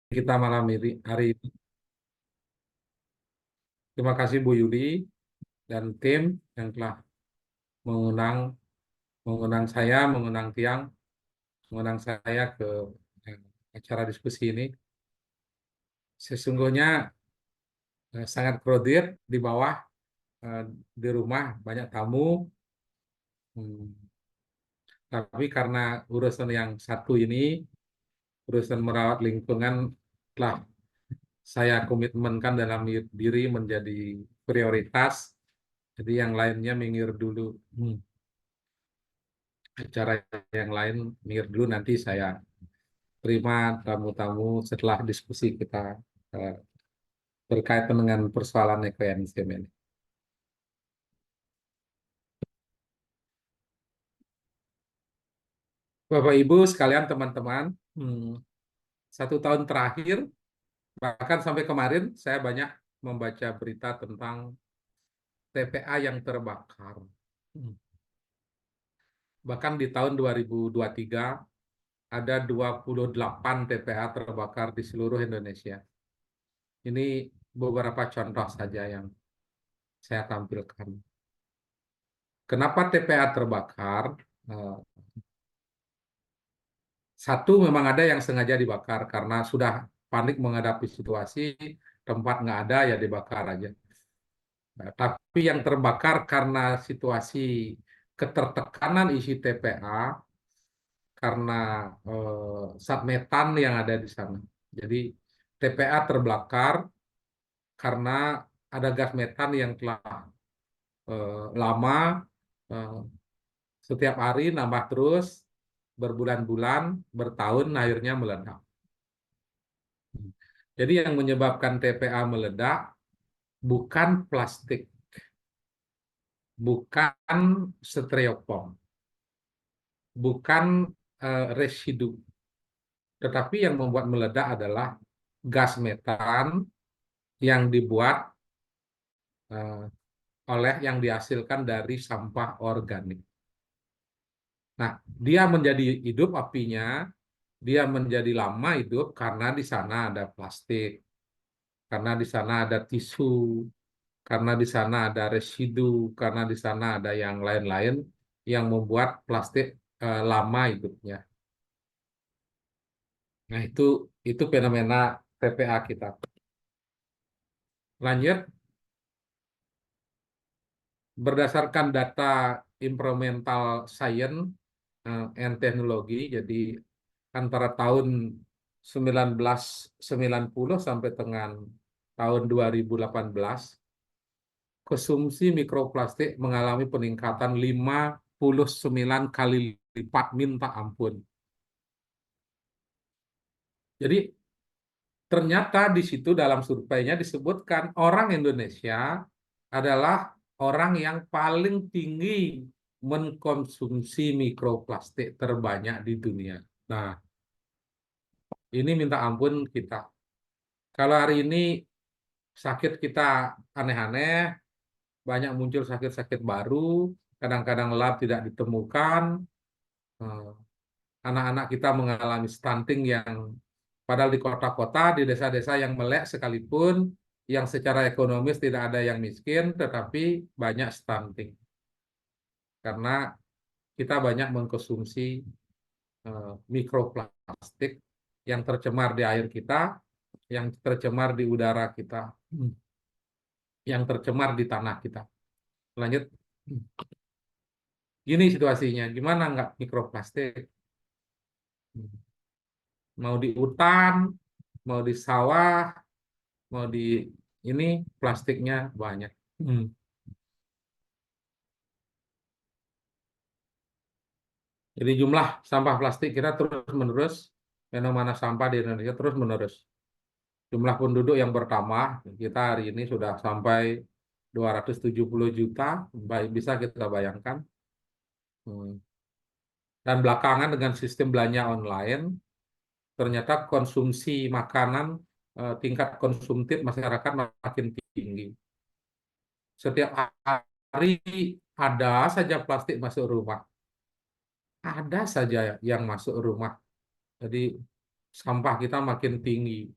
kita malam hari ini. Terima kasih Bu Yuli dan tim yang telah mengundang mengundang saya, mengundang saya ke eh, acara diskusi ini. Sesungguhnya sangat crowded di bawah, eh, di rumah banyak tamu. Hmm, Tapi karena urusan yang satu ini, urusan merawat lingkungan, telah saya komitmenkan dalam diri menjadi prioritas. Jadi yang lainnya minggir dulu. Hmm. Acara yang lain minggir dulu, nanti saya terima tamu-tamu setelah diskusi kita eh, berkaitan dengan persoalan ekoenzim ini. Bapak Ibu sekalian, teman-teman, hmm, 1 tahun terakhir bahkan sampai kemarin saya banyak membaca berita tentang TPA yang terbakar. Hmm. Bahkan di tahun 2023 ada 28 TPA terbakar di seluruh Indonesia. Ini beberapa contoh saja yang saya tampilkan. Kenapa TPA terbakar? Eh, Satu, memang ada yang sengaja dibakar karena sudah panik menghadapi situasi, tempat nggak ada ya dibakar aja. Nah, tapi yang terbakar karena situasi ketertekanan isi TPA, karena zat metan yang ada di sana. Jadi TPA terbakar karena ada gas metan yang telah lama, eh, setiap hari nambah terus, berbulan-bulan, bertahun, akhirnya meledak. Jadi yang menyebabkan TPA meledak bukan plastik, bukan styrofoam, bukan residu, tetapi yang membuat meledak adalah gas metan yang dibuat eh, oleh yang dihasilkan dari sampah organik. Nah, dia menjadi hidup apinya, dia menjadi lama hidup karena di sana ada plastik, karena di sana ada tisu, karena di sana ada residu, karena di sana ada yang lain-lain yang membuat plastik lama hidupnya. Nah, itu fenomena TPA kita. Lanjut, berdasarkan data environmental science and teknologi, jadi antara tahun 1990 sampai dengan tahun 2018, konsumsi mikroplastik mengalami peningkatan 59 kali lipat, minta ampun. Jadi ternyata di situ dalam surveinya disebutkan orang Indonesia adalah orang yang paling tinggi mengkonsumsi mikroplastik terbanyak di dunia. Nah, ini minta ampun kita. Kalau hari ini sakit kita aneh-aneh, banyak muncul sakit-sakit baru, kadang-kadang lab tidak ditemukan, eh, anak-anak kita mengalami stunting yang padahal di kota-kota, di desa-desa yang melek sekalipun, yang secara ekonomis tidak ada yang miskin, tetapi banyak stunting. Karena kita banyak mengkonsumsi mikroplastik yang tercemar di air kita, yang tercemar di udara kita, yang tercemar di tanah kita. Lanjut. Gini situasinya, gimana nggak mikroplastik? Mau di hutan, mau di sawah, mau di ini, plastiknya banyak. Hmm. Jadi jumlah sampah plastik kita terus menerus, fenomena sampah di Indonesia terus menerus. Jumlah penduduk yang bertambah, kita hari ini sudah sampai 270 juta, baik bisa kita bayangkan. Hmm. Dan belakangan dengan sistem belanja online, ternyata konsumsi makanan, tingkat konsumtif masyarakat makin tinggi. Setiap hari ada saja plastik masuk rumah, ada saja yang masuk rumah. Jadi sampah kita makin tinggi.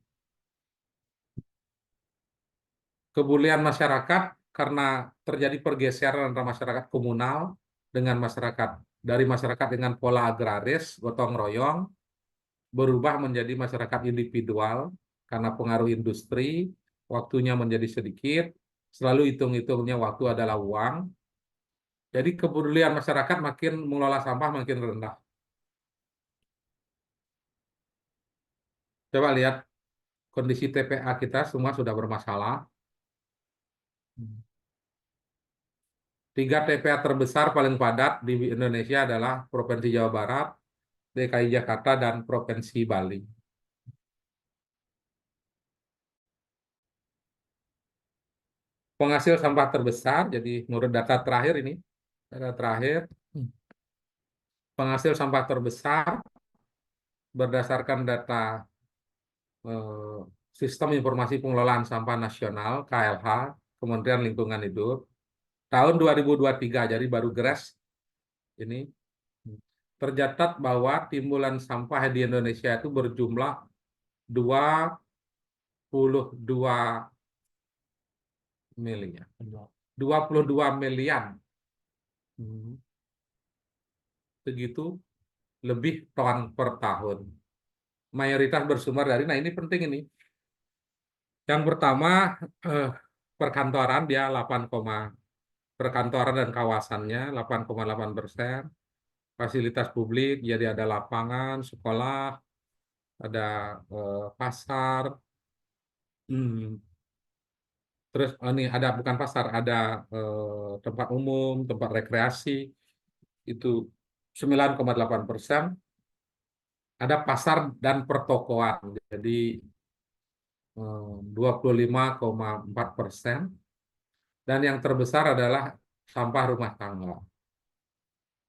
Kebulian masyarakat karena terjadi pergeseran antara masyarakat komunal dengan masyarakat dari masyarakat dengan pola agraris, gotong royong, berubah menjadi masyarakat individual karena pengaruh industri, waktunya menjadi sedikit, selalu hitung-hitungnya waktu adalah uang. Jadi kepedulian masyarakat makin mengelola sampah makin rendah. Coba lihat kondisi TPA kita semua sudah bermasalah. Tiga TPA terbesar paling padat di Indonesia adalah Provinsi Jawa Barat, DKI Jakarta, dan Provinsi Bali. Penghasil sampah terbesar, jadi menurut data terakhir ini, data terakhir, penghasil sampah terbesar berdasarkan data eh, Sistem Informasi Pengelolaan Sampah Nasional, KLH, Kementerian Lingkungan Hidup, tahun 2023, jadi baru GRES ini, tercatat bahwa timbulan sampah di Indonesia itu berjumlah 22 miliar. 22 miliar. Begitu lebih ton per tahun. Mayoritas bersumber dari, nah ini penting ini. Yang pertama, eh, perkantoran dia 8, perkantoran dan kawasannya 8,8%. Fasilitas publik, jadi ada lapangan, sekolah, ada pasar, terus ini ada bukan pasar, ada tempat umum, tempat rekreasi, itu 9,8%. Ada pasar dan pertokoan, jadi 25,4%. Dan yang terbesar adalah sampah rumah tangga,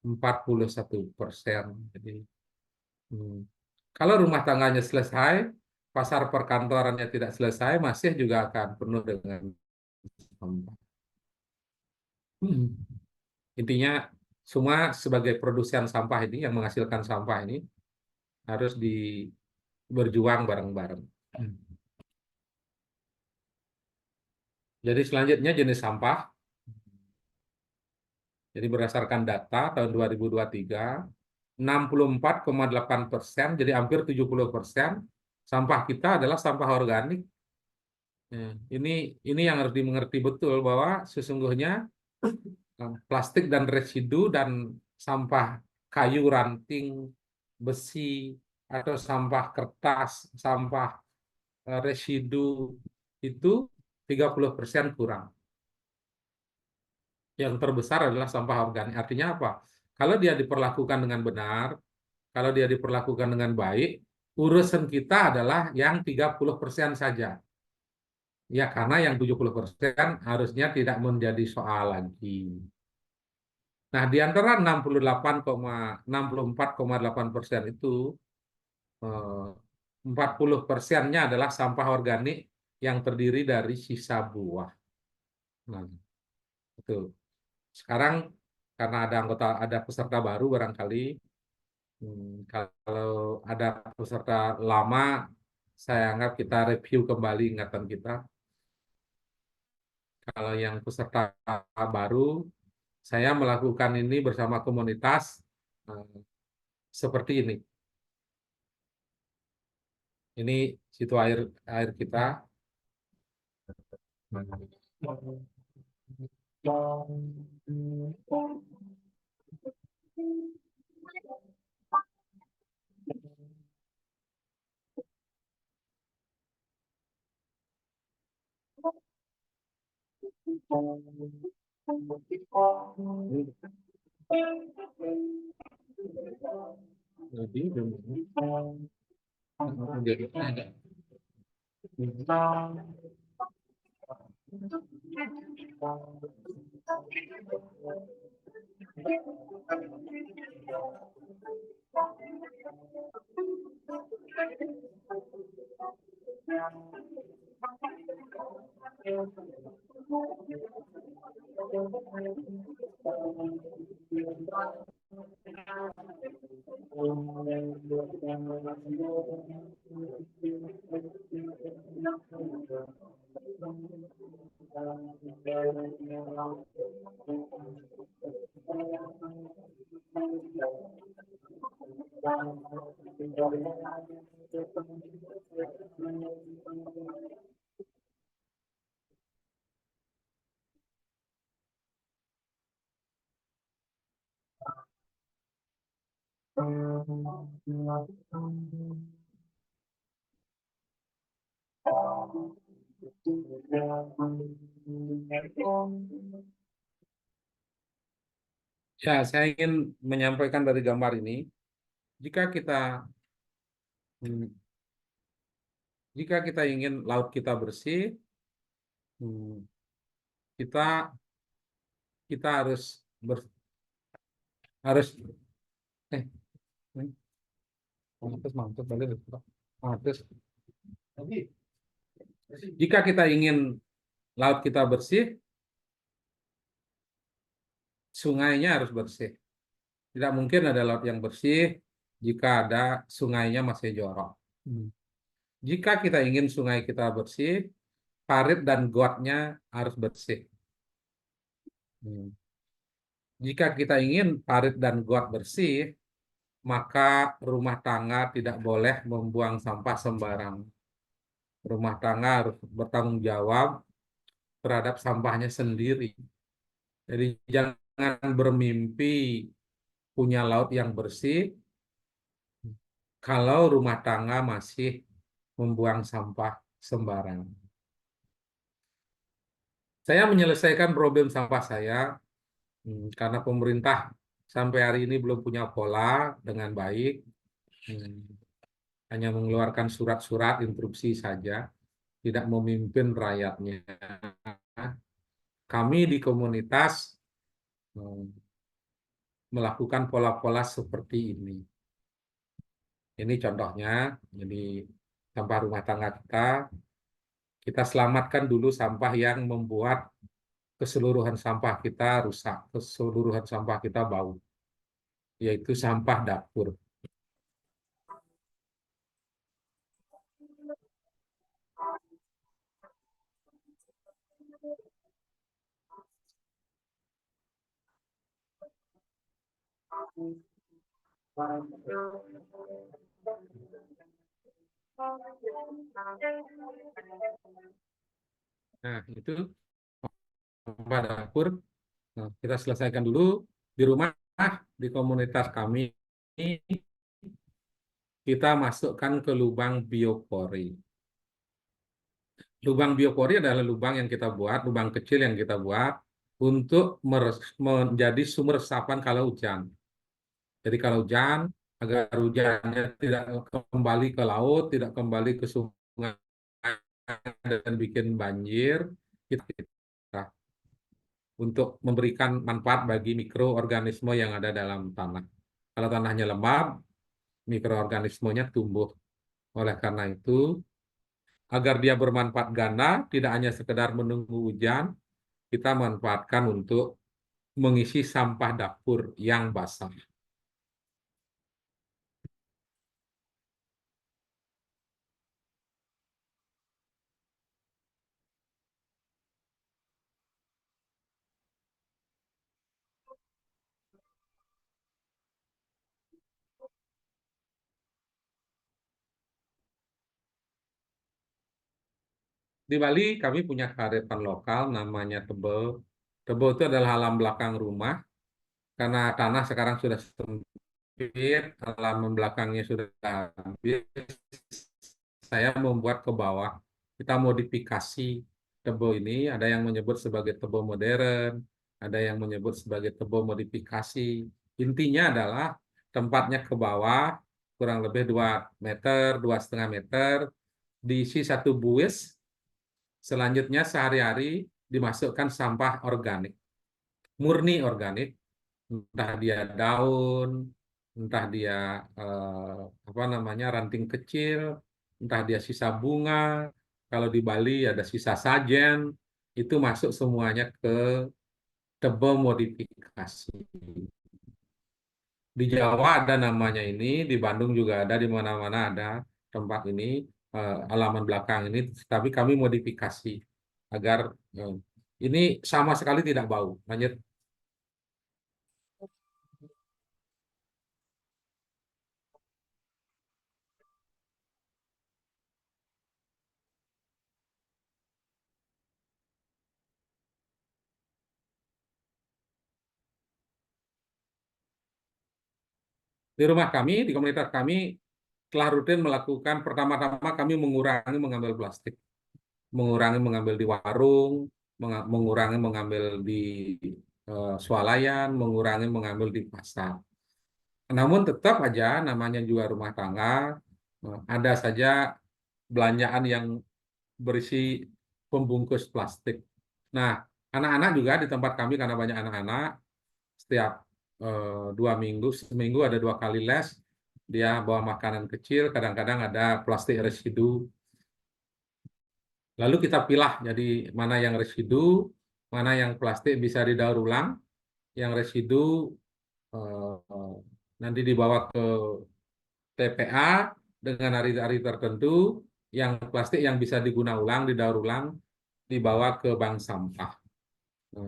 41%. Jadi, hmm, kalau rumah tangganya selesai, pasar perkantorannya tidak selesai, masih juga akan penuh dengan sampah. Hmm. Intinya, semua sebagai produsen sampah ini, yang menghasilkan sampah ini, harus berjuang bareng-bareng. Jadi selanjutnya jenis sampah. Jadi berdasarkan data tahun 2023, 64,8%, jadi hampir 70% sampah kita adalah sampah organik. Ini yang harus dimengerti betul bahwa sesungguhnya plastik dan residu dan sampah kayu ranting, besi, atau sampah kertas, sampah residu itu 30% kurang. Yang terbesar adalah sampah organik. Artinya apa? Kalau dia diperlakukan dengan benar, kalau dia diperlakukan dengan baik, urusan kita adalah yang 30% saja. Ya, karena yang 70% harusnya tidak menjadi soal lagi. Nah, di antara 64,8% itu, 40%-nya adalah sampah organik yang terdiri dari sisa buah. Nah, itu. Sekarang karena ada peserta baru barangkali, kalau ada peserta lama, saya anggap kita review kembali ingatan kita. Kalau yang peserta baru, saya melakukan ini bersama komunitas eh, seperti ini. Ini situ air air kita. Jadi, Ya, saya ingin menyampaikan dari gambar ini, jika kita hmm, jika kita ingin laut kita bersih, hmm, kita kita harus eh hmm, mantus balik mantus. Jika kita ingin laut kita bersih, sungainya harus bersih. Tidak mungkin ada laut yang bersih jika ada sungainya masih jorok. Jika kita ingin sungai kita bersih, parit dan gotnya harus bersih. Jika kita ingin parit dan got bersih, maka rumah tangga tidak boleh membuang sampah sembarang. Rumah tangga harus bertanggung jawab terhadap sampahnya sendiri. Jadi jangan bermimpi punya laut yang bersih kalau rumah tangga masih membuang sampah sembarang. Saya menyelesaikan problem sampah saya karena pemerintah sampai hari ini belum punya pola dengan baik, hanya mengeluarkan surat-surat instruksi saja, tidak memimpin rakyatnya. Kami di komunitas melakukan pola-pola seperti ini. Ini contohnya, jadi sampah rumah tangga kita selamatkan dulu sampah yang membuat keseluruhan sampah kita rusak, keseluruhan sampah kita bau, yaitu sampah dapur. Nah, itu sampah dapur. Nah, kita selesaikan dulu di rumah, di komunitas kami, kita masukkan ke lubang biopori. Lubang biopori adalah lubang yang kita buat, lubang kecil yang kita buat untuk menjadi sumber resapan kalau hujan. Jadi kalau hujan, agar hujannya tidak kembali ke laut, tidak kembali ke sungai dan bikin banjir, kita untuk memberikan manfaat bagi mikroorganisme yang ada dalam tanah. Kalau tanahnya lembab, mikroorganismenya tumbuh. Oleh karena itu, agar dia bermanfaat ganda, tidak hanya sekedar menunggu hujan, kita manfaatkan untuk mengisi sampah dapur yang basah. Di Bali kami punya kearifan lokal namanya tebel. Tebel itu adalah alam belakang rumah karena tanah sekarang sudah sempit, halaman belakangnya sudah habis. Saya membuat ke bawah. Kita modifikasi tebel ini, ada yang menyebut sebagai tebel modern, ada yang menyebut sebagai tebel modifikasi. Intinya adalah tempatnya ke bawah, kurang lebih 2 meter, 2,5 meter, diisi satu buis. Selanjutnya sehari-hari dimasukkan sampah organik, murni organik, entah dia daun, entah dia apa namanya ranting kecil, entah dia sisa bunga. Kalau di Bali ada sisa sajen, itu masuk semuanya ke tebel modifikasi. Di Jawa ada namanya ini, di Bandung juga ada, di mana-mana ada tempat ini. halaman belakang ini, tapi kami modifikasi agar eh, ini sama sekali tidak bau. Lanjut. Di rumah kami, di komunitas kami telah rutin melakukan, pertama-tama kami mengurangi mengambil plastik, mengurangi mengambil di warung, mengurangi mengambil di swalayan, mengurangi mengambil di pasar. Namun tetap aja namanya juga rumah tangga, ada saja belanjaan yang berisi pembungkus plastik. Nah, anak-anak juga di tempat kami karena banyak anak-anak, setiap 2 minggu, seminggu ada 2 kali les, dia bawa makanan kecil, kadang-kadang ada plastik residu. Lalu kita pilah, jadi mana yang residu, mana yang plastik bisa didaur ulang, yang residu eh, nanti dibawa ke TPA dengan hari-hari tertentu, yang plastik yang bisa diguna ulang, didaur ulang, dibawa ke bank sampah.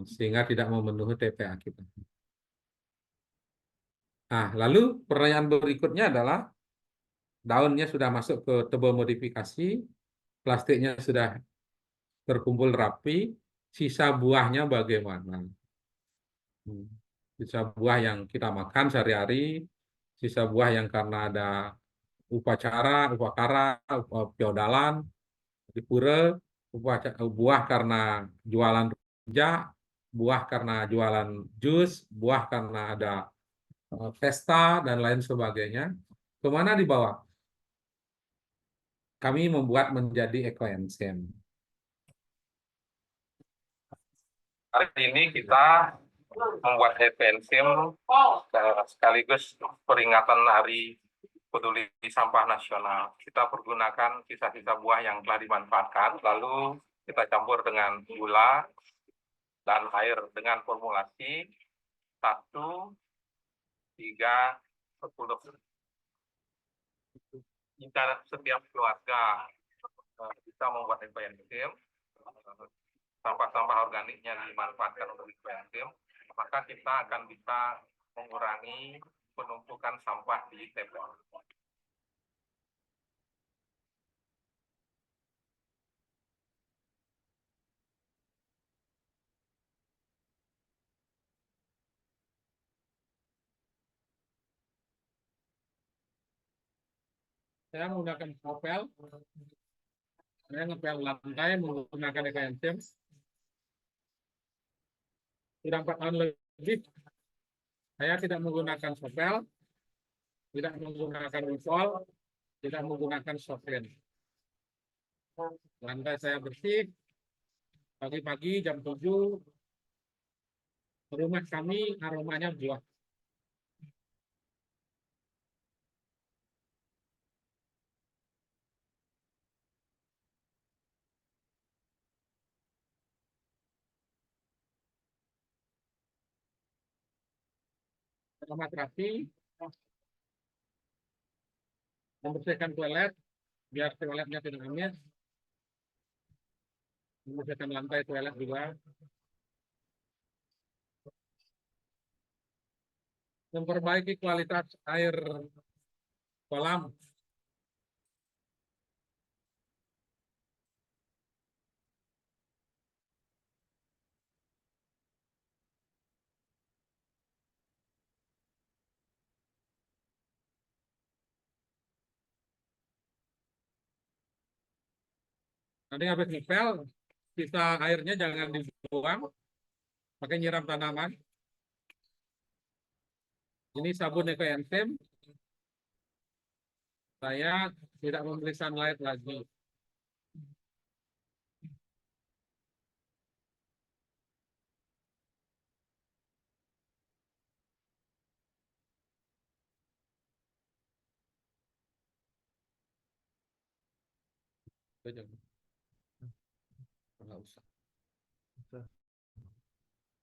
Sehingga tidak memenuhi TPA kita. Nah, lalu pertanyaan berikutnya adalah daunnya sudah masuk ke tebel modifikasi, plastiknya sudah terkumpul rapi, sisa buahnya bagaimana? Hmm. Sisa buah yang kita makan sehari-hari, sisa buah yang karena ada upacara, upakara, feodalan, di pura, buah karena jualan rujak, buah karena jualan jus, buah karena ada pesta, dan lain sebagainya. Kemana dibawa? Kami membuat menjadi ekoenzim. Hari ini kita membuat ekoenzim sekaligus peringatan Hari Peduli Sampah Nasional. Kita pergunakan sisa-sisa buah yang telah dimanfaatkan, lalu kita campur dengan gula dan air dengan formulasi 1:3:10. Jika setiap keluarga bisa membuat ekoenzim, sampah-sampah organiknya dimanfaatkan untuk ekoenzim, maka kita akan bisa mengurangi penumpukan sampah di TPA. Saya menggunakan skopel, saya ngepel lantai menggunakan ekoenzim. Sudah 4 tahun lebih, saya tidak menggunakan skopel, tidak menggunakan wipol, tidak menggunakan solvent. Lantai saya bersih, pagi-pagi jam 7, rumah kami aromanya buah. Aromat rapi, membersihkan toilet, biar toiletnya tidak amis, membersihkan lantai toilet juga, memperbaiki kualitas air kolam. Nanti habis ngepel, sisa airnya jangan dibuang, pakai nyiram tanaman. Ini sabun ekoenzim. Saya tidak membeli sunlight lagi. Nggak usah.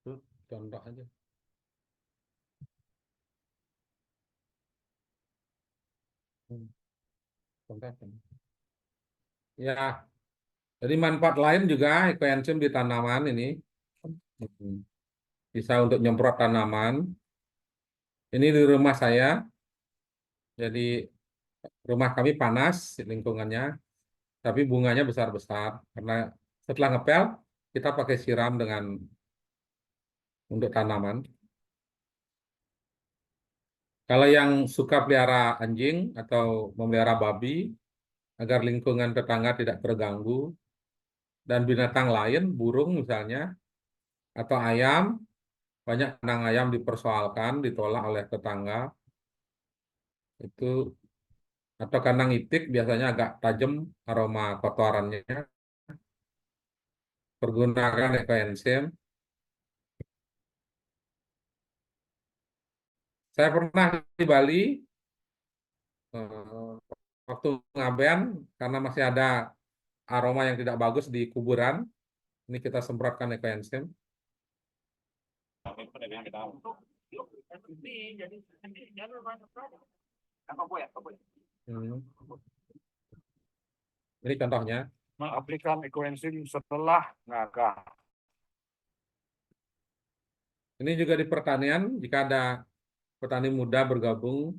Itu contoh aja. Contoh. Ya, jadi manfaat lain juga ekoenzim di tanaman ini. Bisa untuk nyemprot tanaman. Ini di rumah saya, jadi rumah kami panas lingkungannya, tapi bunganya besar-besar. Karena setelah ngepel, kita pakai siram untuk tanaman. Kalau yang suka pelihara anjing atau memelihara babi, agar lingkungan tetangga tidak terganggu, dan binatang lain, burung misalnya, atau ayam, banyak kandang ayam dipersoalkan, ditolak oleh tetangga, itu atau kandang itik biasanya agak tajam aroma kotorannya, pergunakan ekoenzim. Saya pernah di Bali, eh, waktu ngaben, karena masih ada aroma yang tidak bagus di kuburan, ini kita semprotkan ekoenzim. Hmm. Ini contohnya. Mengaplikasikan ekoenzim setelah ngagah. Ini juga di pertanian, jika ada petani muda bergabung,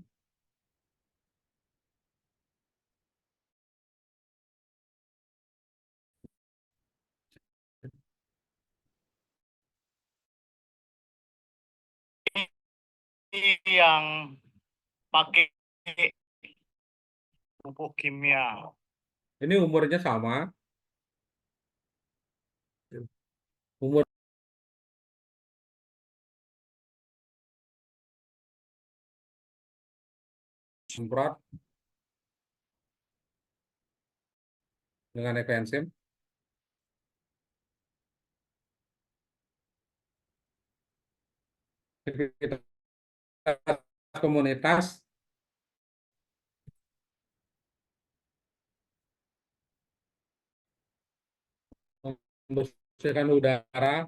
Yang pakai pupuk kimia. ini umurnya sama, umur semprot dengan ekoenzim. Kita komunitas membersihkan udara.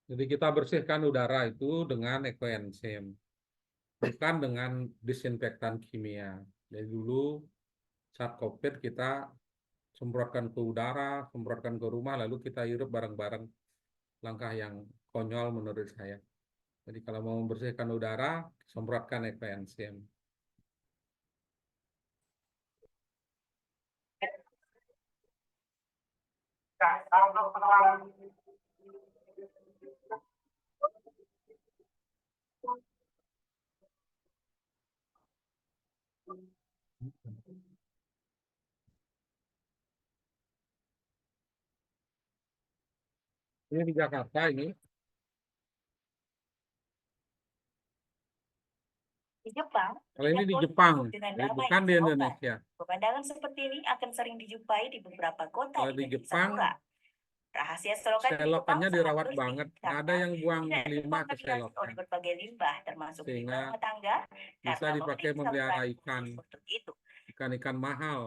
Jadi kita bersihkan udara itu dengan ekoenzim, bukan dengan disinfektan kimia. Jadi dulu saat COVID kita semprotkan ke udara, semprotkan ke rumah, lalu kita hirup bareng-bareng. Langkah yang konyol menurut saya. Jadi kalau mau membersihkan udara, semprotkan ekoenzim. Ini di Jakarta ini. Di Jepang, Kalau ini di pon Jepang, disebut dengan jadi damai bukan di kota. Indonesia. Pemandangan seperti ini akan sering dijumpai di beberapa kota Kalau di di negeri Jepang, Sakura. Rahasia selokan di Jepang selokannya sangat dirawat bersih banget. Nggak ada karena yang buang tidak limbah ke dikontaminasi oleh selokan. berbagai limbah termasuk limbah Sehingga rumah tangga bisa karena dipakai memiliki memelihara saluran ikan, khusus untuk itu. ikan-ikan mahal.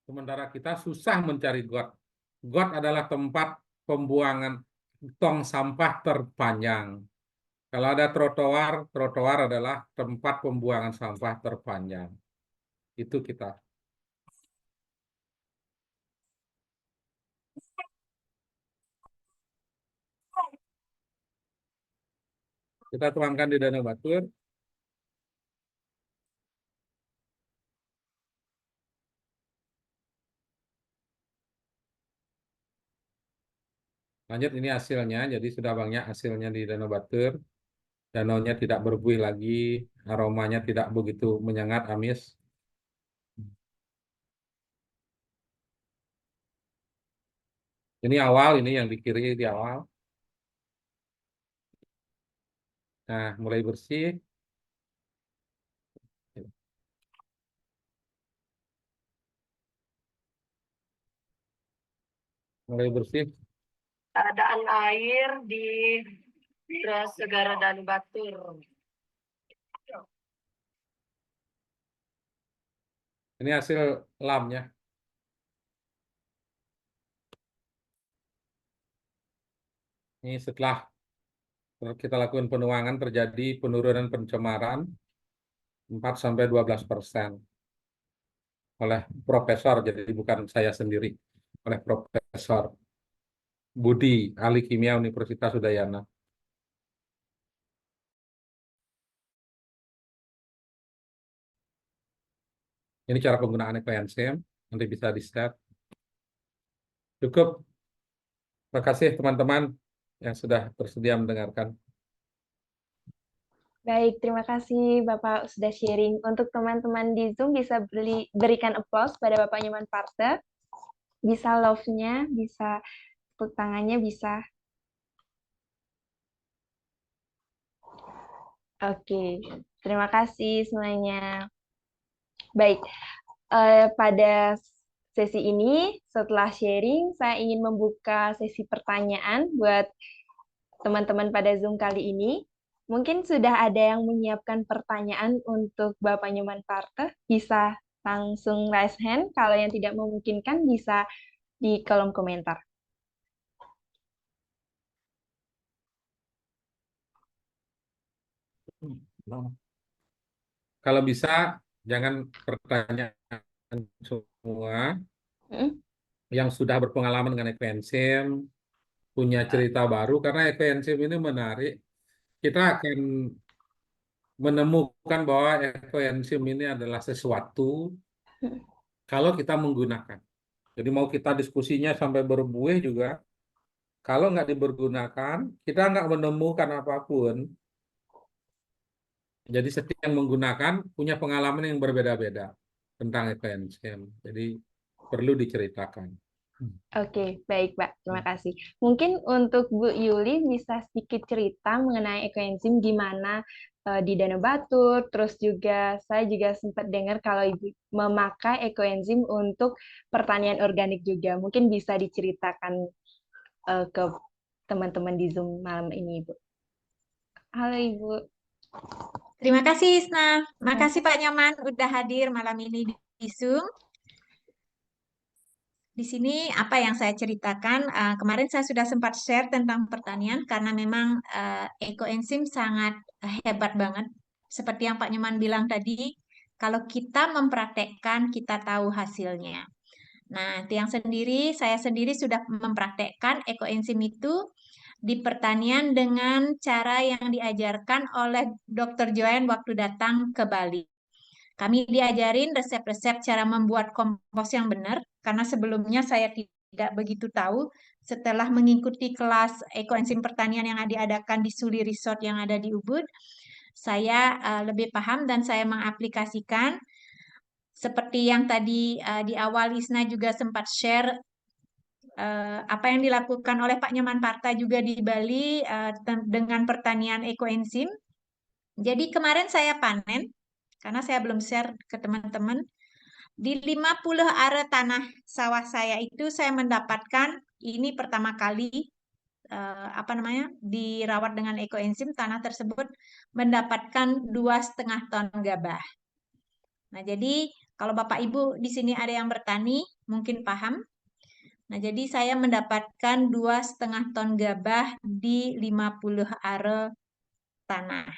Sementara kita susah mencari got. Got adalah tempat pembuangan tong sampah terpanjang. Kalau ada trotoar, trotoar adalah tempat pembuangan sampah terpanjang. Itu kita. Kita tuangkan di danau batur. Lanjut, ini hasilnya. Jadi sudah banyak hasilnya di danau batur. Danaunya tidak berbuih lagi, aromanya tidak begitu menyengat, amis. Ini awal, ini yang di kiri di awal. Nah, mulai bersih. Mulai bersih. Keadaan air di Gras Segara dan Batur. Ini hasil lamnya. Ini setelah kita lakukan penuangan terjadi penurunan pencemaran 4-12% oleh profesor, jadi bukan saya sendiri, oleh Profesor Budi, ahli kimia Universitas Udayana. Ini cara penggunaan ekoenzim, nanti bisa di-share. Cukup. Terima kasih teman-teman yang sudah bersedia mendengarkan. Baik, terima kasih Bapak sudah sharing. Untuk teman-teman di Zoom bisa berikan applause pada Bapak Nyoman Parthe. Bisa love-nya, bisa tepuk tangannya, bisa. Oke, terima kasih semuanya. Baik, pada sesi ini setelah sharing, saya ingin membuka sesi pertanyaan buat teman-teman pada Zoom kali ini. Mungkin sudah ada yang menyiapkan pertanyaan untuk Bapak Nyoman Parthe, bisa langsung raise hand. Kalau yang tidak memungkinkan bisa di kolom komentar. Kalau bisa, jangan pertanyaan semua yang sudah berpengalaman dengan ekoenzim, punya cerita baru, karena ekoenzim ini menarik. Kita akan menemukan bahwa ekoenzim ini adalah sesuatu kalau kita menggunakan. Jadi mau kita diskusinya sampai berbuih juga, kalau nggak dipergunakan, kita nggak menemukan apapun. Jadi setiap yang menggunakan punya pengalaman yang berbeda-beda tentang ekoenzim. Jadi perlu diceritakan. Oke, baik Pak. Terima kasih. Mungkin untuk Bu Yuli bisa sedikit cerita mengenai ekoenzim gimana di Danau Batur, terus juga saya juga sempat dengar kalau Ibu memakai ekoenzim untuk pertanian organik juga. Mungkin bisa diceritakan ke teman-teman di Zoom malam ini, Ibu. Halo Ibu. Terima kasih Isna. Makasih Pak Nyoman udah hadir malam ini di Zoom. Di sini apa yang saya ceritakan, kemarin saya sudah sempat share tentang pertanian karena memang ekoenzim sangat hebat banget. Seperti yang Pak Nyoman bilang tadi, kalau kita mempraktekkan, kita tahu hasilnya. Nah, saya sendiri sudah mempraktekkan ekoenzim itu di pertanian dengan cara yang diajarkan oleh Dr. Joanne waktu datang ke Bali. Kami diajarin resep-resep cara membuat kompos yang benar, karena sebelumnya saya tidak begitu tahu. Setelah mengikuti kelas ekoenzim pertanian yang diadakan di Suli Resort yang ada di Ubud, saya lebih paham dan saya mengaplikasikan. Seperti yang tadi di awal Isna juga sempat share apa yang dilakukan oleh Pak Nyoman Parthe juga di Bali dengan pertanian ekoenzim. Jadi kemarin saya panen, karena saya belum share ke teman-teman, di 50 are tanah sawah saya itu saya mendapatkan, ini pertama kali dirawat dengan ekoenzim, tanah tersebut mendapatkan 2,5 ton gabah. Nah, jadi kalau Bapak Ibu di sini ada yang bertani, mungkin paham. Nah, jadi saya mendapatkan 2,5 ton gabah di 50 are tanah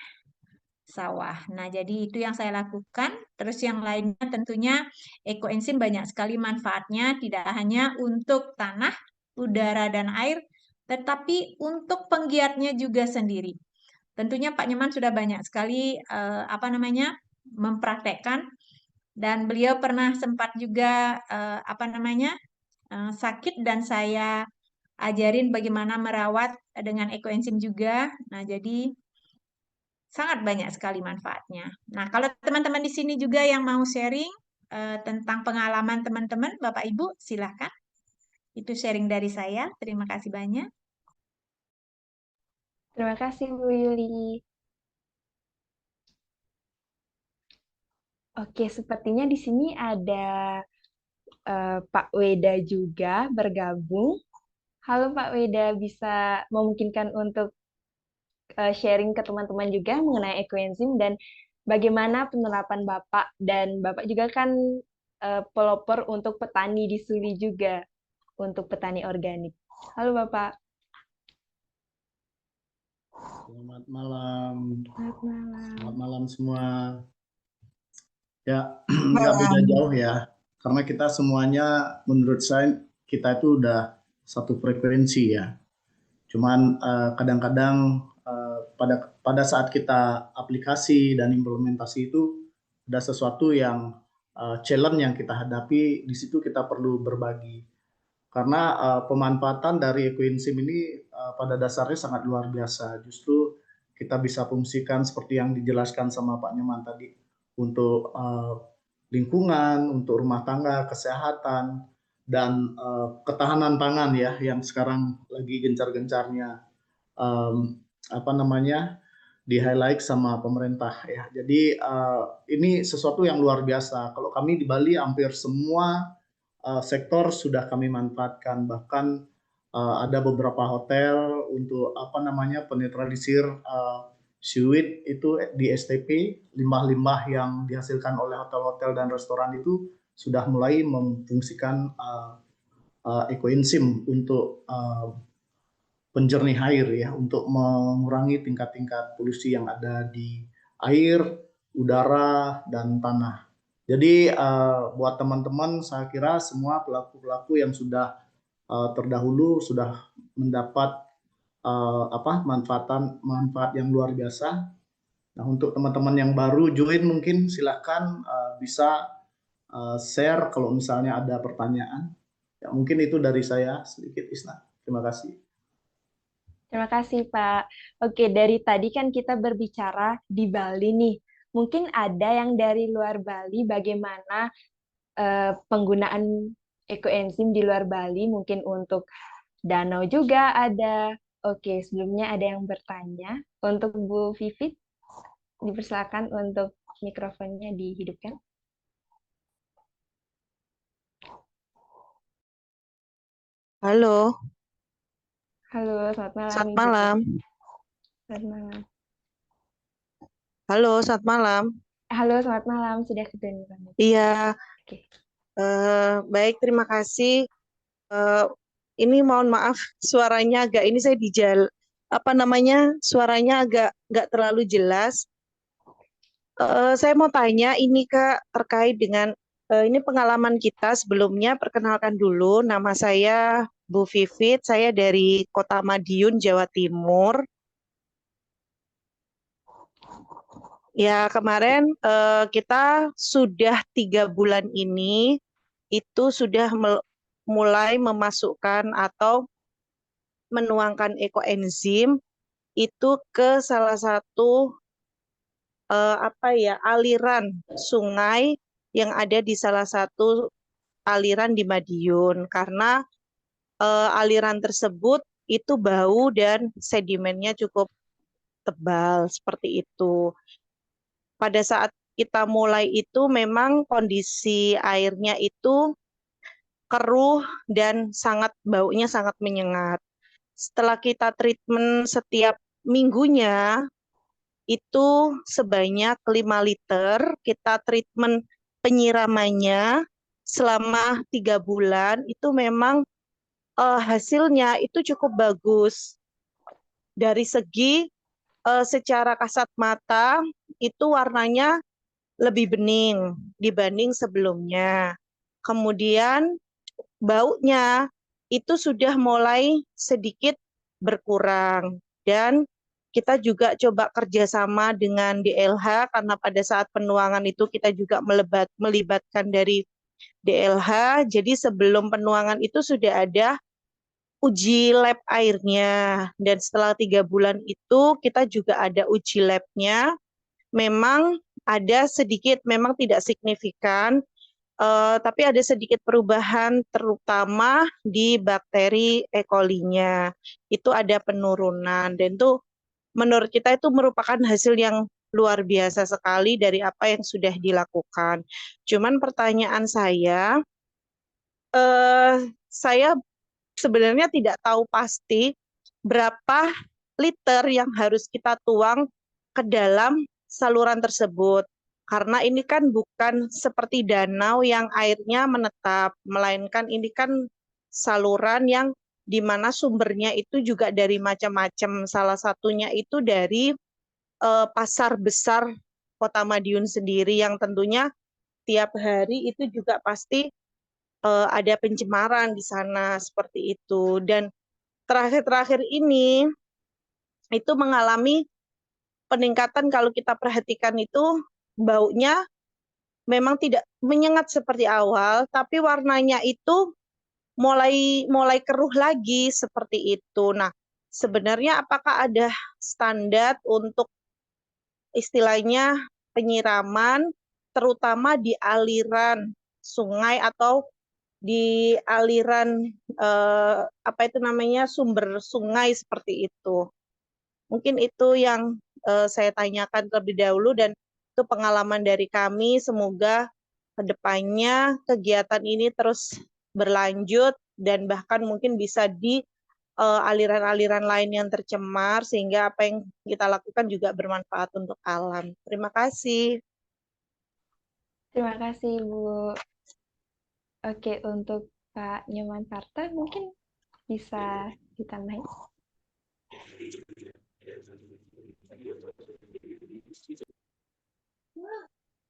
sawah. Nah, jadi itu yang saya lakukan. Terus yang lainnya tentunya ekoenzim banyak sekali manfaatnya, tidak hanya untuk tanah, udara, dan air, tetapi untuk penggiatnya juga sendiri. tentunya Pak Nyoman sudah banyak sekali mempraktekkan, dan beliau pernah sempat juga sakit, dan saya ajarin bagaimana merawat dengan ekoenzim juga. Nah, jadi sangat banyak sekali manfaatnya. Nah, kalau teman-teman di sini juga yang mau sharing tentang pengalaman teman-teman, Bapak Ibu, silahkan. Itu sharing dari saya. Terima kasih banyak. Terima kasih Bu Yuli. Oke, sepertinya di sini ada Pak Weda juga bergabung. Halo Pak Weda, bisa memungkinkan untuk sharing ke teman-teman juga mengenai ekoenzim dan bagaimana penerapan Bapak, dan Bapak juga kan pelopor untuk petani di Suli juga, untuk petani organik. Halo Bapak. Selamat malam. Selamat malam. Selamat malam semua. Ya, nggak beda jauh ya. Karena kita semuanya, menurut saya, kita itu udah satu frekuensi ya. Cuman kadang-kadang pada saat kita aplikasi dan implementasi itu ada sesuatu yang challenge yang kita hadapi, di situ kita perlu berbagi. Karena pemanfaatan dari ekoenzim ini pada dasarnya sangat luar biasa. Justru kita bisa fungsikan seperti yang dijelaskan sama Pak Nyoman tadi, untuk lingkungan, untuk rumah tangga, kesehatan, dan ketahanan pangan ya, yang sekarang lagi gencar-gencarnya di-highlight sama pemerintah ya. Jadi ini sesuatu yang luar biasa. Kalau kami di Bali hampir semua sektor sudah kami manfaatkan, bahkan ada beberapa hotel untuk penetralisir seaweed itu di STP, limbah-limbah yang dihasilkan oleh hotel-hotel dan restoran itu sudah mulai memfungsikan ekoenzim untuk penjernih air ya, untuk mengurangi tingkat-tingkat polusi yang ada di air, udara, dan tanah. Jadi buat teman-teman, saya kira semua pelaku-pelaku yang sudah terdahulu sudah mendapat manfaat yang luar biasa. Nah, untuk teman-teman yang baru join mungkin silakan bisa share kalau misalnya ada pertanyaan. Ya, mungkin itu dari saya sedikit, Isna. Terima kasih. Terima kasih Pak. Oke, dari tadi kan kita berbicara di Bali nih. Mungkin ada yang dari luar Bali, bagaimana penggunaan ekoenzim di luar Bali, mungkin untuk danau juga ada. Oke, sebelumnya ada yang bertanya. Untuk Bu Vivit, dipersilakan untuk mikrofonnya dihidupkan. Halo, Halo, selamat malam. selamat Ibu. malam. Selamat malam. Halo, selamat malam. Halo, selamat malam. Sudah kedengaran. Iya, Oke. baik, terima kasih. Ini mohon maaf, suaranya agak ini saya suaranya agak nggak terlalu jelas. Saya mau tanya ini Kak, terkait dengan ini pengalaman kita sebelumnya. Perkenalkan dulu, nama saya Bu Vivit, saya dari Kota Madiun, Jawa Timur. Ya, kemarin kita sudah 3 bulan ini itu sudah mulai memasukkan atau menuangkan ekoenzim itu ke salah satu aliran sungai yang ada di salah satu aliran di Madiun, karena aliran tersebut itu bau dan sedimennya cukup tebal seperti itu. Pada saat kita mulai itu memang kondisi airnya itu keruh dan baunya sangat menyengat. Setelah kita treatment setiap minggunya itu sebanyak 5 liter, kita treatment penyiramannya selama 3 bulan, itu memang hasilnya itu cukup bagus. Dari segi secara kasat mata itu warnanya lebih bening dibanding sebelumnya. Kemudian baunya itu sudah mulai sedikit berkurang, dan kita juga coba kerjasama dengan DLH karena pada saat penuangan itu kita juga melibatkan dari DLH. Jadi sebelum penuangan itu sudah ada uji lab airnya, dan setelah 3 bulan itu kita juga ada uji labnya. Memang ada sedikit, memang tidak signifikan, tapi ada sedikit perubahan terutama di bakteri E. coli-nya. Itu ada penurunan, dan itu menurut kita itu merupakan hasil yang luar biasa sekali dari apa yang sudah dilakukan. Cuman pertanyaan saya sebenarnya tidak tahu pasti berapa liter yang harus kita tuang ke dalam saluran tersebut. Karena ini kan bukan seperti danau yang airnya menetap, melainkan ini kan saluran yang di mana sumbernya itu juga dari macam-macam. Salah satunya itu dari pasar besar Kota Madiun sendiri yang tentunya tiap hari itu juga pasti ada pencemaran di sana seperti itu. Dan terakhir-terakhir ini itu mengalami peningkatan, kalau kita perhatikan itu baunya memang tidak menyengat seperti awal, tapi warnanya itu mulai keruh lagi seperti itu. Nah, sebenarnya apakah ada standar untuk istilahnya penyiraman terutama di aliran sungai atau di aliran sumber sungai seperti itu. Mungkin itu yang saya tanyakan terlebih dahulu, dan itu pengalaman dari kami. Semoga kedepannya kegiatan ini terus berlanjut dan bahkan mungkin bisa di aliran-aliran lain yang tercemar, sehingga apa yang kita lakukan juga bermanfaat untuk alam. Terima kasih. Terima kasih, Bu. Oke, untuk Pak Nyoman Parta mungkin bisa ditambahin.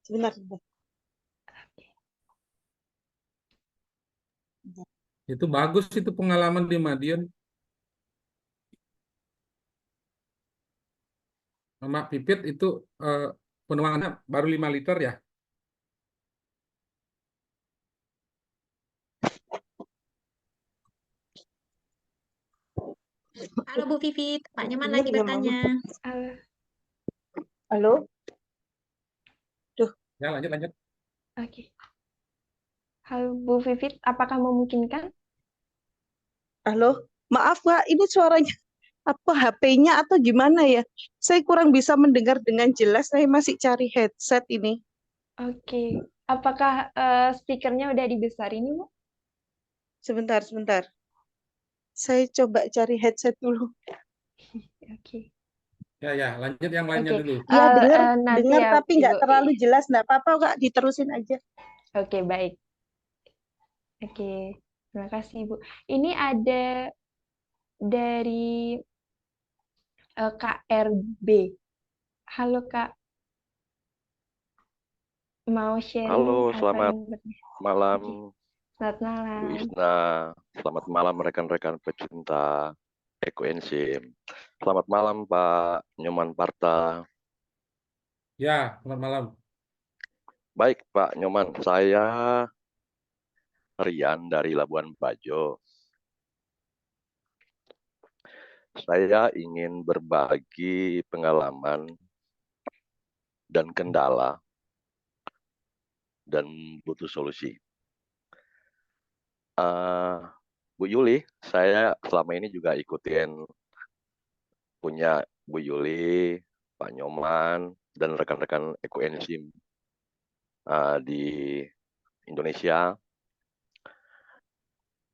Sebentar. Itu bagus itu pengalaman di Madiun. Mak Pipit itu penuangannya baru 5 liter ya? Halo Bu Vivit, Pak Nyoman lagi bertanya. Halo? Ya, lanjut. Oke. Halo Bu Vivit, apakah memungkinkan? Halo? Maaf Pak, ini suaranya apa HP-nya atau gimana ya? Saya kurang bisa mendengar dengan jelas, saya masih cari headset ini. Oke. Apakah speakernya udah dibesarin, Bu? Sebentar. Saya coba cari headset dulu. Oke. Ya, lanjut yang lainnya Oke. dulu. Iya, Nanti dengar ya, tapi nggak Ibu. terlalu jelas, nggak apa-apa Kak, diterusin aja. Oke, baik. Oke, terima kasih Ibu. Ini ada dari KRB. Halo Kak, mau sharing Halo, atau selamat ingin bertanya? malam Selamat Bu malam. Isna. Selamat malam rekan-rekan pecinta ekoenzim. Selamat malam Pak Nyoman Parta. Ya, selamat malam. Baik Pak Nyoman, saya Rian dari Labuan Bajo. Saya ingin berbagi pengalaman dan kendala dan butuh solusi. Bu Yuli, saya selama ini juga ikutin punya Bu Yuli, Pak Nyoman, dan rekan-rekan ekoenzim di Indonesia.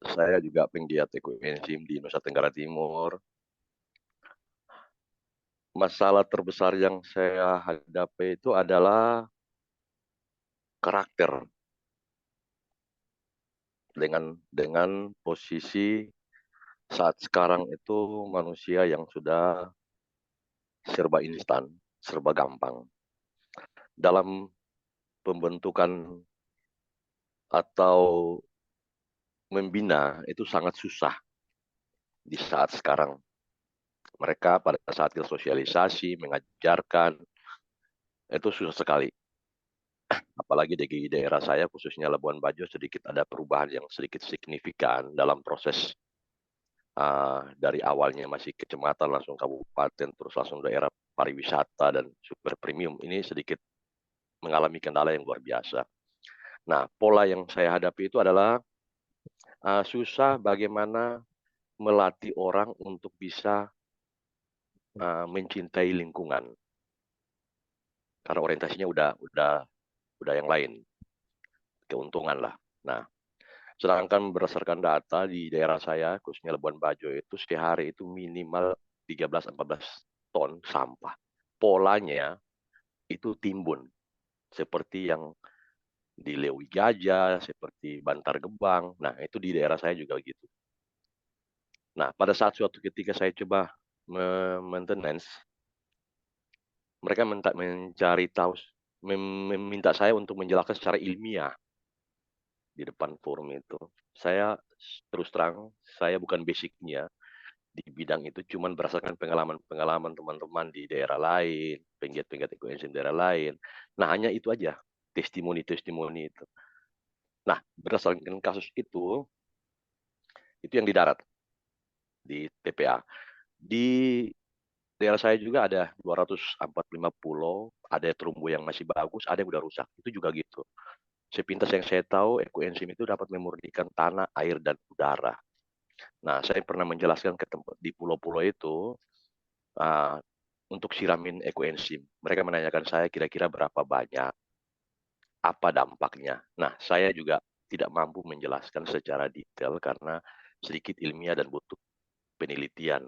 Saya juga penggiat ekoenzim di Nusa Tenggara Timur. Masalah terbesar yang saya hadapi itu adalah karakter. Dengan posisi saat sekarang itu manusia yang sudah serba instan, serba gampang. Dalam pembentukan atau membina itu sangat susah di saat sekarang. Mereka pada saat sosialisasi, mengajarkan, itu susah sekali. Apalagi di daerah saya, khususnya Labuan Bajo, sedikit ada perubahan yang sedikit signifikan dalam proses dari awalnya masih kecamatan, langsung kabupaten, terus langsung daerah pariwisata dan super premium. Ini sedikit mengalami kendala yang luar biasa. Nah, pola yang saya hadapi itu adalah susah bagaimana melatih orang untuk bisa mencintai lingkungan. Karena orientasinya udah yang lain, keuntungan lah. Nah, sedangkan berdasarkan data di daerah saya, khususnya Labuan Bajo itu sehari itu minimal 13-14 ton sampah. Polanya itu timbun, seperti yang di Lewi Gajah, seperti Bantar Gebang. Nah, itu di daerah saya juga gitu. Nah, pada saat suatu ketika saya coba maintenance, mereka mencari tahu, meminta saya untuk menjelaskan secara ilmiah di depan forum itu. Saya terus terang, saya bukan basicnya di bidang itu, cuman berdasarkan pengalaman teman-teman di daerah lain, penggiat-penggiat ekoenzim daerah lain. Nah, hanya itu aja, testimoni itu. Nah, berdasarkan kasus itu yang di darat, di TPA. Di daerah saya juga ada 245 pulau, ada terumbu yang masih bagus, ada yang udah rusak. Itu juga gitu. Sepintas yang saya tahu, ekoenzim itu dapat memurnikan tanah, air, dan udara. Nah, saya pernah menjelaskan ke tempat di pulau-pulau itu untuk siramin ekoenzim. Mereka menanyakan saya kira-kira berapa banyak, apa dampaknya. Nah, saya juga tidak mampu menjelaskan secara detail karena sedikit ilmiah dan butuh penelitian.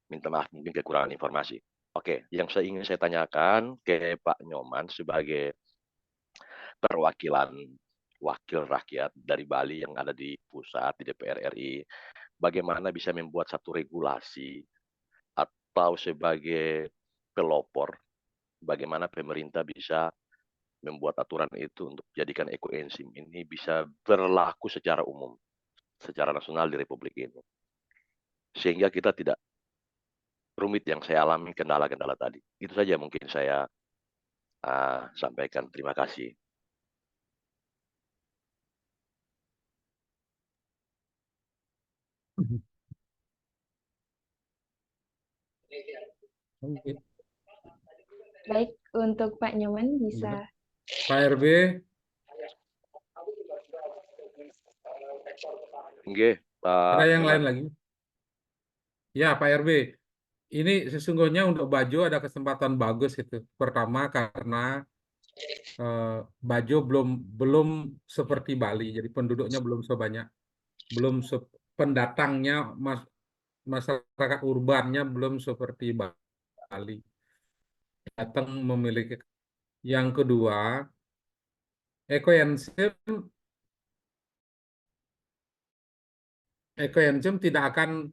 Minta maaf, mungkin kekurangan informasi. Oke, yang ingin saya tanyakan ke Pak Nyoman sebagai perwakilan wakil rakyat dari Bali yang ada di pusat, di DPR RI, bagaimana bisa membuat satu regulasi atau sebagai pelopor, bagaimana pemerintah bisa membuat aturan itu untuk jadikan ekoenzim ini bisa berlaku secara umum, secara nasional di Republik ini. Sehingga kita tidak rumit yang saya alami kendala-kendala tadi. Itu saja mungkin saya sampaikan. Terima kasih. Baik, untuk Pak Nyoman bisa. Pak RB, Nggih, Pak ada yang Nyoman. lain lagi? Ya, Pak RB. Ini sesungguhnya untuk Bajo ada kesempatan bagus itu. Pertama karena Bajo belum seperti Bali, jadi penduduknya belum sebanyak, pendatangnya masyarakat urbannya belum seperti Bali. Datang memiliki. Yang kedua, ekoenzim tidak akan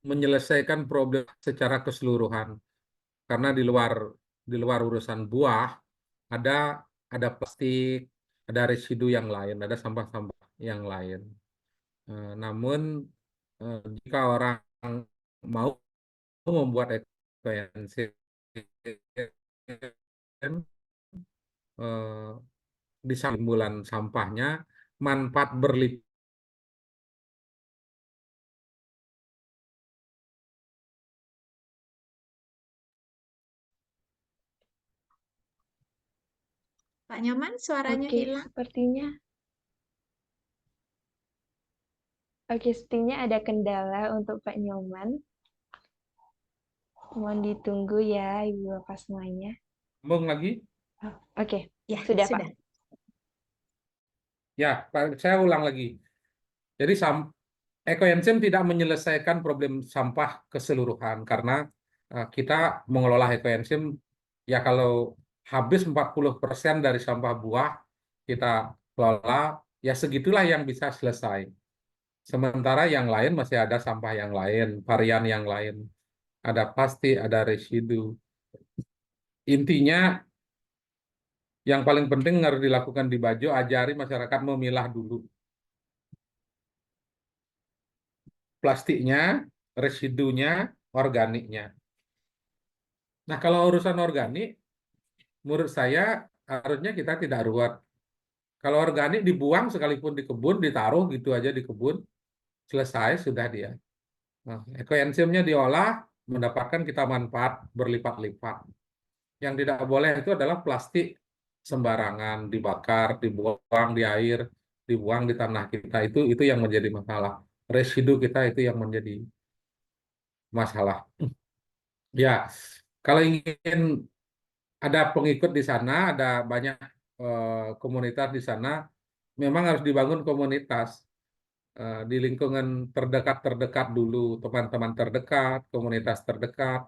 menyelesaikan problem secara keseluruhan karena di luar urusan buah ada plastik, ada residu yang lain, ada sampah-sampah yang lain. Namun jika orang mau membuat ekoenzim di timbulan sampahnya, manfaat berlipat. Pak Nyoman, suaranya Oke, hilang. sepertinya ada kendala untuk Pak Nyoman. Mohon ditunggu ya, Ibu Bapak semuanya. Sambung lagi? Oke, Ya, sudah, Pak. sudah. Ya, Pak, saya ulang lagi. Jadi ekoenzim tidak menyelesaikan problem sampah keseluruhan karena kita mengelola ekoenzim ya kalau habis 40% dari sampah buah kita kelola, ya segitulah yang bisa selesai. Sementara yang lain masih ada sampah yang lain, varian yang lain. Ada plastik, ada residu. Intinya yang paling penting harus dilakukan di Bajo, ajari masyarakat memilah dulu. Plastiknya, residunya, organiknya. Nah, kalau urusan organik, menurut saya harusnya kita tidak ruwet. Kalau organik dibuang sekalipun di kebun, ditaruh gitu aja di kebun, selesai sudah dia. Nah, ekoenzimnya diolah, mendapatkan kita manfaat berlipat-lipat. Yang tidak boleh itu adalah plastik sembarangan, dibakar, dibuang di air, dibuang di tanah kita. Itu yang menjadi masalah. Residu kita itu yang menjadi masalah. Ya, kalau ingin ada pengikut di sana, ada banyak komunitas di sana, memang harus dibangun komunitas di lingkungan terdekat dulu, teman-teman terdekat, komunitas terdekat.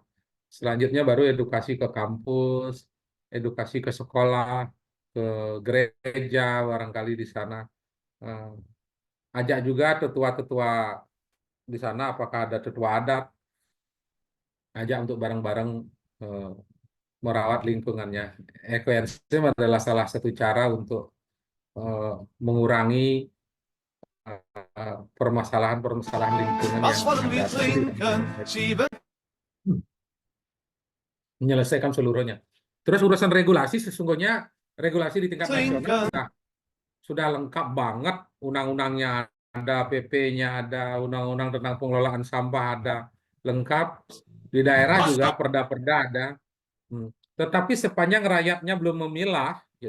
Selanjutnya baru edukasi ke kampus, edukasi ke sekolah, ke gereja, barangkali di sana. Ajak juga tetua-tetua di sana, apakah ada tetua adat, ajak untuk bareng-bareng merawat lingkungannya. Ekoenzim adalah salah satu cara untuk mengurangi permasalahan-permasalahan lingkungan yang ada, menyelesaikan seluruhnya. Terus urusan regulasi, sesungguhnya regulasi di tingkat nasional sudah lengkap banget, undang-undangnya ada, PP-nya ada, undang-undang tentang pengelolaan sampah ada, lengkap. Di daerah juga perda-perda ada. Tetapi sepanjang rakyatnya belum memilah,